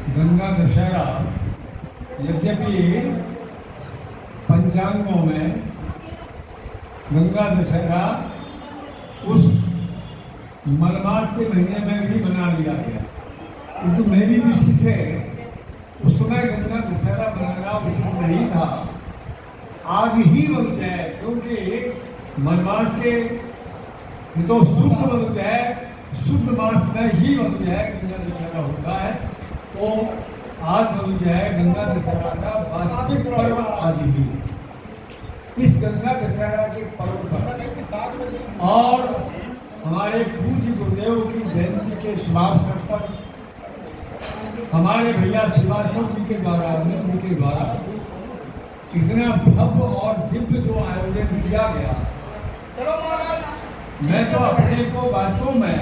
गंगा दशहरा यद्यपि पंचांगों में गंगा दशहरा उस मलमास के महीने में भी मना लिया गया, किंतु मेरी दृष्टि से उस समय गंगा दशहरा मनाना उचित नहीं था। आज ही बन जाए, क्योंकि मलमास के तो शुद्ध बन जाए, शुद्ध मास में ही बन जाए गंगा दशहरा होता है, तो आज बन जाए गंगा दशहरा का वास्तविक पर्व आज ही। इस गंगा दशहरा के पर्व पर और हमारे पूज्य गुरुदेव की जयंती के शुभावसर पर हमारे भैया श्रीवास्तव जी के द्वारा, अमित जी के द्वारा इतना भव्य और दिव्य जो आयोजन किया गया, मैं तो अपने को वास्तव में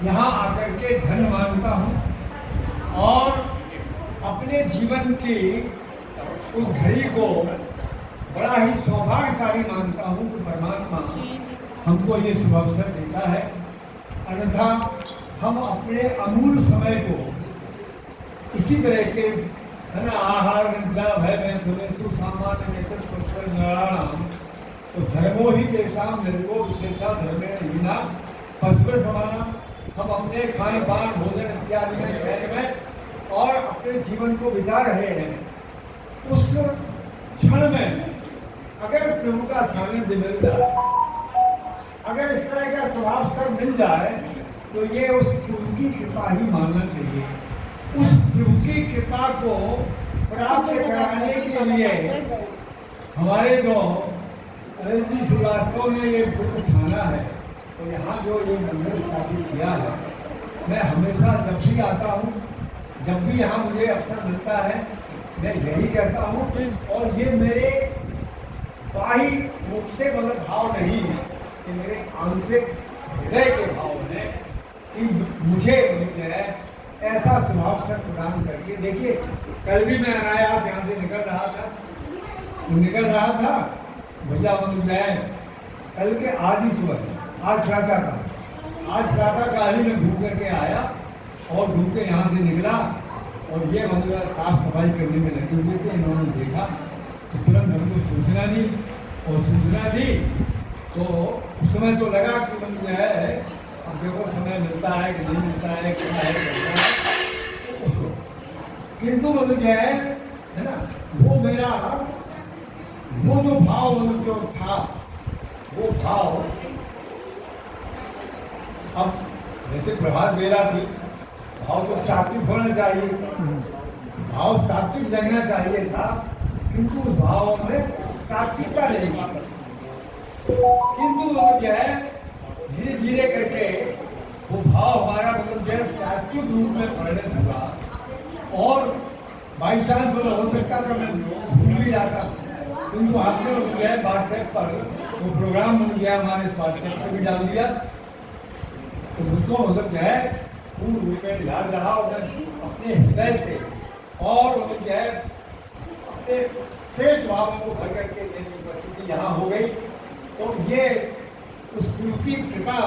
यहाँ आकर के धन्य मानता हूँ और अपने जीवन की उस घड़ी को बड़ा ही सौभाग्यशाली मानता हूँ कि परमात्मा हमको ये शुभ अवसर देता है। अन्यथा हम अपने अमूल्य समय को इसी तरह के है ना, आहार निद्रा भय में सामान्य नेतृत्व तो धर्मो ही देशाम निर्गो विशेषा धर्मेण हीना पशु समाना। हम अपने खान पान भोजन इत्यादि में शहर में और अपने जीवन को बिता रहे हैं। उस क्षण में अगर प्रभु का सानिध्य मिल जाए, अगर इस तरह का स्वभाव स्तर मिल जाए, तो ये उस प्रभु की कृपा ही मानना चाहिए। उस प्रभु की कृपा को प्राप्त कराने के लिए हमारे जो अनिल जी श्रीवास्तव ने ये बुद्ध ठाना है, तो यहाँ जो ये मंदिर स्थापित किया है, मैं हमेशा जब भी आता हूँ, जब भी यहाँ मुझे अवसर मिलता है, मैं यही कहता हूँ। और ये मेरे बाही मुख से मतलब भाव नहीं है, कि मेरे आंतरिक हृदय के भाव है कि मुझे ऐसा स्वभाव प्रदान करके। देखिए, कल भी मैं अनायास यहाँ से निकल रहा था, भैया मतलब कल के आज ही सुबह, आज प्रातः काल ही मैं घूम करके आया और घूम के यहाँ से निकला और ये मतलब साफ सफाई करने में लगे हुए थे। इन्होंने देखा तो तुरंत हमको सूचना दी, और सूचना दी तो उस समय तो लगा कि मतलब जो है, अब देखो समय मिलता है कि नहीं मिलता है, क्या है करता है, किंतु मतलब क्या है ना, वो मेरा वो जो भाव मतलब जो था, वो भाव अब जैसे प्रभात बेला थी, भाव तो सात्विक होना चाहिए, भाव सात्विक जगना चाहिए था, किंतु उस भाव में सात्विकता नहीं। किंतु मतलब क्या है, धीरे धीरे करके वो भाव हमारा मतलब जो है सात्विक रूप में परिणत हुआ। और बाई चांस हो सकता था मैं भूल भी जाता, किंतु आपसे जो है व्हाट्सएप पर वो प्रोग्राम बन गया, हमारे व्हाट्सएप पर भी डाल दिया, तो उसको मतलब क्या है पूर्ण रूप में याद रहा और अपने हृदय से और मतलब क्या है अपने शेष भावों को भर करके मेरी उपस्थिति यहाँ हो गई। तो ये उस गुरु की कृपा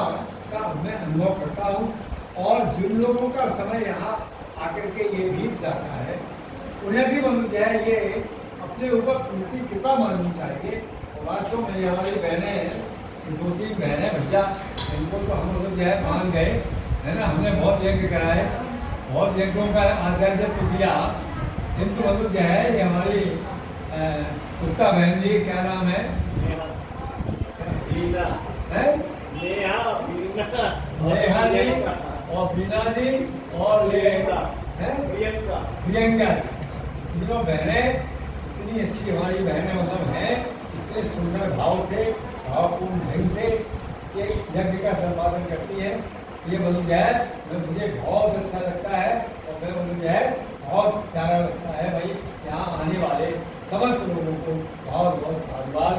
का मैं अनुभव करता हूँ। और जिन लोगों का समय यहाँ आकर के ये बीत जाता है, उन्हें भी मतलब क्या है ये अपने ऊपर उनकी कृपा माननी चाहिए। वास्तव में हमारी बहनें, 2-3 बहनें भैया, इनको तो हम लोग जो है मान गए है ना, हमने बहुत यज्ञ कराए, बहुत यज्ञों का आचार्यत्व किया, किंतु मतलब जो है ये हमारी कुत्ता बहन जी, क्या नाम है, नेहा जी और बीना जी और प्रियंका, तीनों बहनें इतनी अच्छी हमारी बहनें मतलब हैं, इतने सुंदर भाव से, भावपूर्ण ढंग से ये यज्ञ का संपादन करती है। ये मतलब है मुझे बहुत अच्छा लगता है और मैं मुझे है बहुत प्यारा लगता है। भाई यहाँ आने वाले समस्त लोगों को बहुत बहुत धन्यवाद।